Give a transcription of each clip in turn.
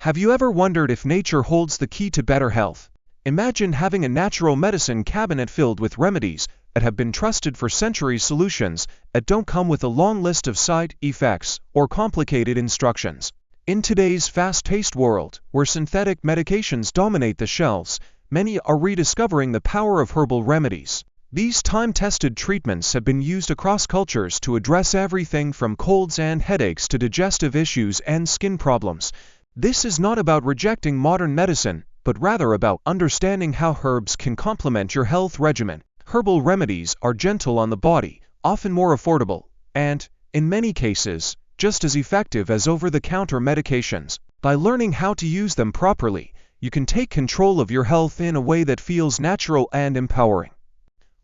Have you ever wondered if nature holds the key to better health? Imagine having a natural medicine cabinet filled with remedies that have been trusted for centuries, solutions that don't come with a long list of side effects or complicated instructions. In today's fast-paced world, where synthetic medications dominate the shelves, many are rediscovering the power of herbal remedies. These time-tested treatments have been used across cultures to address everything from colds and headaches to digestive issues and skin problems. This is not about rejecting modern medicine, but rather about understanding how herbs can complement your health regimen. Herbal remedies are gentle on the body, often more affordable, and, in many cases, just as effective as over-the-counter medications. By learning how to use them properly, you can take control of your health in a way that feels natural and empowering.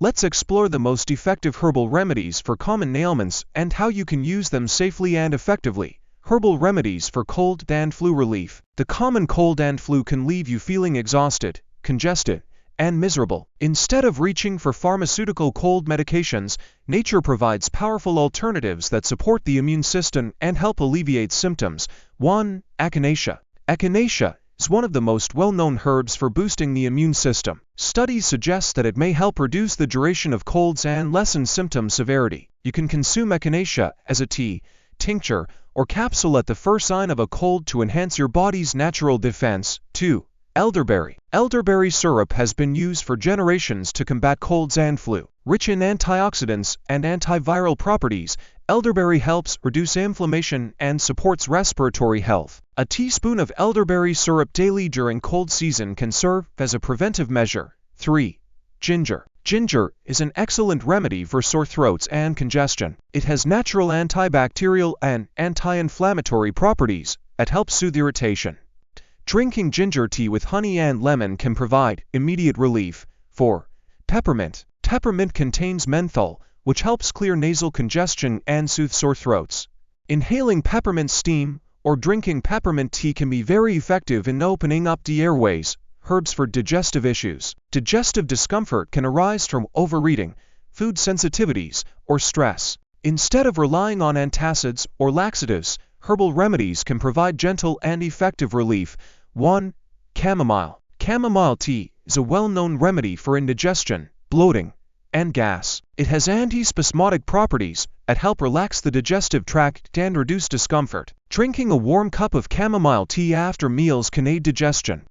Let's explore the most effective herbal remedies for common ailments and how you can use them safely and effectively. Herbal remedies for cold and flu relief. The common cold and flu can leave you feeling exhausted, congested, and miserable. Instead of reaching for pharmaceutical cold medications, nature provides powerful alternatives that support the immune system and help alleviate symptoms. 1. Echinacea. Echinacea is one of the most well-known herbs for boosting the immune system. Studies suggest that it may help reduce the duration of colds and lessen symptom severity. You can consume echinacea as a tea, tincture, or capsule at the first sign of a cold to enhance your body's natural defense. 2. Elderberry. Elderberry syrup has been used for generations to combat colds and flu. Rich in antioxidants and antiviral properties, elderberry helps reduce inflammation and supports respiratory health. A teaspoon of elderberry syrup daily during cold season can serve as a preventive measure. 3. Ginger. Ginger is an excellent remedy for sore throats and congestion. It has natural antibacterial and anti-inflammatory properties that help soothe irritation. Drinking ginger tea with honey and lemon can provide immediate relief. 4. Peppermint. Peppermint contains menthol, which helps clear nasal congestion and soothe sore throats. Inhaling peppermint steam or drinking peppermint tea can be very effective in opening up the airways. Herbs for digestive issues. Digestive discomfort can arise from overeating, food sensitivities, or stress. Instead of relying on antacids or laxatives, herbal remedies can provide gentle and effective relief. 1. Chamomile. Chamomile tea is a well-known remedy for indigestion, bloating, and gas. It has antispasmodic properties that help relax the digestive tract and reduce discomfort. Drinking a warm cup of chamomile tea after meals can aid digestion,